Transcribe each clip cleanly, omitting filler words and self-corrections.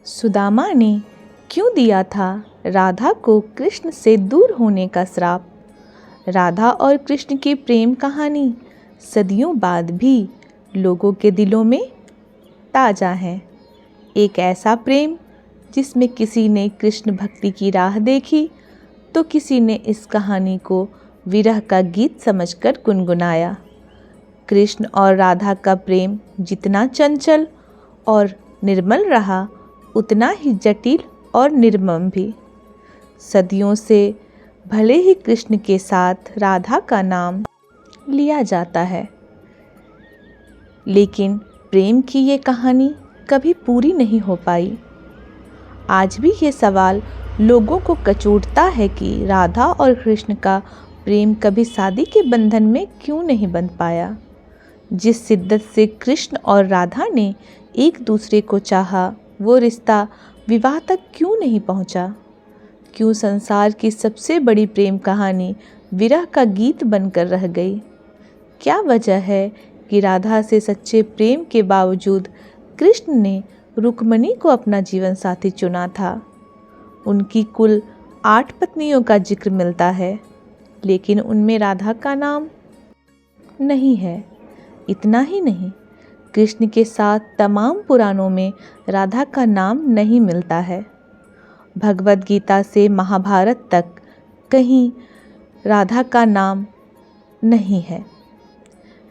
सुदामा ने क्यों दिया था राधा को कृष्ण से दूर होने का श्राप? राधा और कृष्ण की प्रेम कहानी सदियों बाद भी लोगों के दिलों में ताज़ा है। एक ऐसा प्रेम जिसमें किसी ने कृष्ण भक्ति की राह देखी तो किसी ने इस कहानी को विरह का गीत समझकर गुनगुनाया। कृष्ण और राधा का प्रेम जितना चंचल और निर्मल रहा, उतना ही जटिल और निर्मम भी। सदियों से भले ही कृष्ण के साथ राधा का नाम लिया जाता है, लेकिन प्रेम की ये कहानी कभी पूरी नहीं हो पाई। आज भी ये सवाल लोगों को कचोटता है कि राधा और कृष्ण का प्रेम कभी शादी के बंधन में क्यों नहीं बंध पाया। जिस शिद्दत से कृष्ण और राधा ने एक दूसरे को चाहा, वो रिश्ता विवाह तक क्यों नहीं पहुंचा? क्यों संसार की सबसे बड़ी प्रेम कहानी विरह का गीत बनकर रह गई? क्या वजह है कि राधा से सच्चे प्रेम के बावजूद कृष्ण ने रुक्मिणी को अपना जीवन साथी चुना था? उनकी कुल 8 पत्नियों का जिक्र मिलता है, लेकिन उनमें राधा का नाम नहीं है। इतना ही नहीं, कृष्ण के साथ तमाम पुराणों में राधा का नाम नहीं मिलता है। भगवद गीता से महाभारत तक कहीं राधा का नाम नहीं है।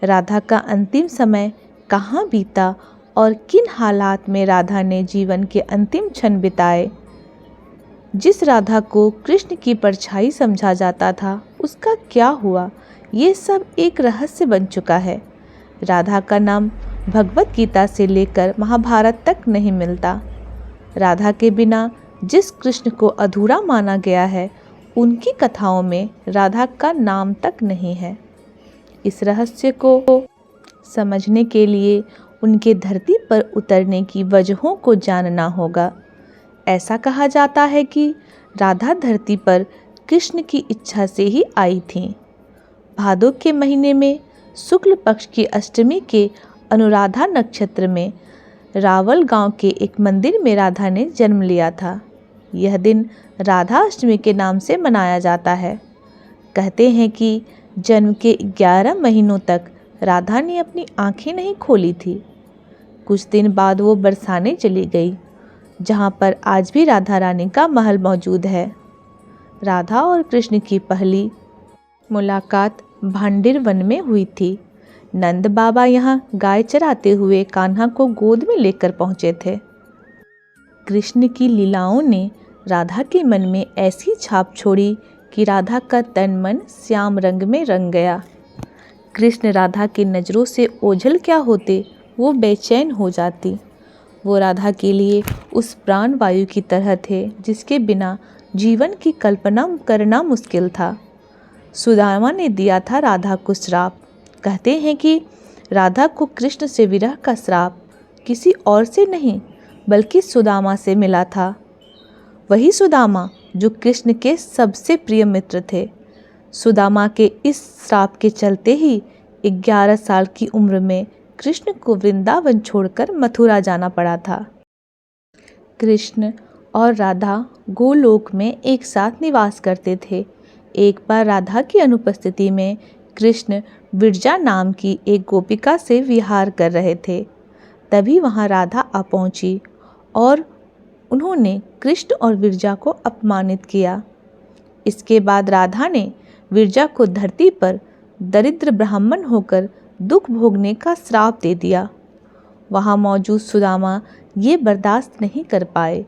राधा का अंतिम समय कहाँ बीता और किन हालात में राधा ने जीवन के अंतिम क्षण बिताए? जिस राधा को कृष्ण की परछाई समझा जाता था, उसका क्या हुआ? ये सब एक रहस्य बन चुका है। राधा का नाम भगवद गीता से लेकर महाभारत तक नहीं मिलता। राधा के बिना जिस कृष्ण को अधूरा माना गया है, उनकी कथाओं में राधा का नाम तक नहीं है। इस रहस्य को समझने के लिए उनके धरती पर उतरने की वजहों को जानना होगा। ऐसा कहा जाता है कि राधा धरती पर कृष्ण की इच्छा से ही आई थीं। भादो के महीने में शुक्ल पक्ष की अष्टमी के अनुराधा नक्षत्र में रावल गांव के एक मंदिर में राधा ने जन्म लिया था। यह दिन राधा अष्टमी के नाम से मनाया जाता है। कहते हैं कि जन्म के 11 महीनों तक राधा ने अपनी आंखें नहीं खोली थी। कुछ दिन बाद वो बरसाने चली गई, जहाँ पर आज भी राधा रानी का महल मौजूद है। राधा और कृष्ण की पहली मुलाकात भांडिर वन में हुई थी। नंद बाबा यहाँ गाय चराते हुए कान्हा को गोद में लेकर पहुँचे थे। कृष्ण की लीलाओं ने राधा के मन में ऐसी छाप छोड़ी कि राधा का तन मन श्याम रंग में रंग गया। कृष्ण राधा की नज़रों से ओझल क्या होते, वो बेचैन हो जाती। वो राधा के लिए उस प्राण वायु की तरह थे जिसके बिना जीवन की कल्पना करना मुश्किल था। सुदामा ने दिया था राधा को श्राप। कहते हैं कि राधा को कृष्ण से विरह का श्राप किसी और से नहीं, बल्कि सुदामा से मिला था। वही सुदामा जो कृष्ण के सबसे प्रिय मित्र थे। सुदामा के इस श्राप के चलते ही 11 साल की उम्र में कृष्ण को वृंदावन छोड़कर मथुरा जाना पड़ा था। कृष्ण और राधा गोलोक में एक साथ निवास करते थे। एक बार राधा की अनुपस्थिति में कृष्ण विरजा नाम की एक गोपिका से विहार कर रहे थे। तभी वहां राधा आ पहुंची और उन्होंने कृष्ण और विरजा को अपमानित किया। इसके बाद राधा ने विरजा को धरती पर दरिद्र ब्राह्मण होकर दुख भोगने का श्राप दे दिया। वहां मौजूद सुदामा ये बर्दाश्त नहीं कर पाए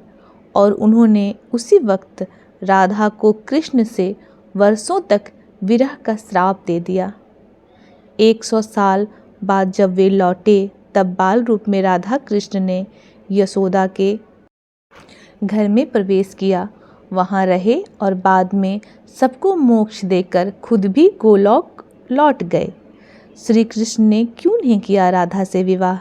और उन्होंने उसी वक्त राधा को कृष्ण से वर्षों तक विरह का श्राप दे दिया। 100 साल बाद जब वे लौटे, तब बाल रूप में राधा कृष्ण ने यशोदा के घर में प्रवेश किया। वहां रहे और बाद में सबको मोक्ष देकर खुद भी गोलोक लौट गए। श्री कृष्ण ने क्यों नहीं किया राधा से विवाह?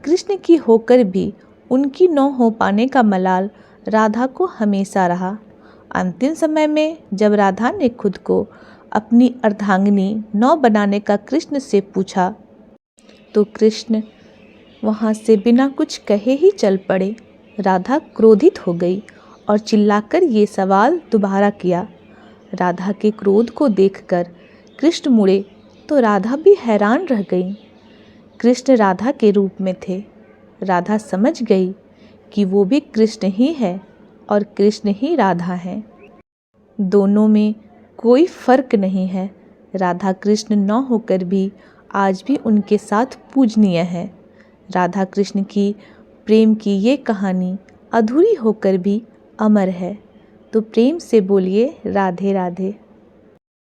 कृष्ण की होकर भी उनकी न हो पाने का मलाल राधा को हमेशा रहा। अंतिम समय में जब राधा ने खुद को अपनी अर्धांगिनी न बनाने का कृष्ण से पूछा, तो कृष्ण वहाँ से बिना कुछ कहे ही चल पड़े। राधा क्रोधित हो गई और चिल्लाकर ये सवाल दोबारा किया। राधा के क्रोध को देखकर कृष्ण मुड़े तो राधा भी हैरान रह गई। कृष्ण राधा के रूप में थे। राधा समझ गई कि वो भी कृष्ण ही है और कृष्ण ही राधा हैं। दोनों में कोई फर्क नहीं है। राधा कृष्ण न होकर भी आज भी उनके साथ पूजनीय है। राधा कृष्ण की प्रेम की ये कहानी अधूरी होकर भी अमर है। तो प्रेम से बोलिए राधे राधे।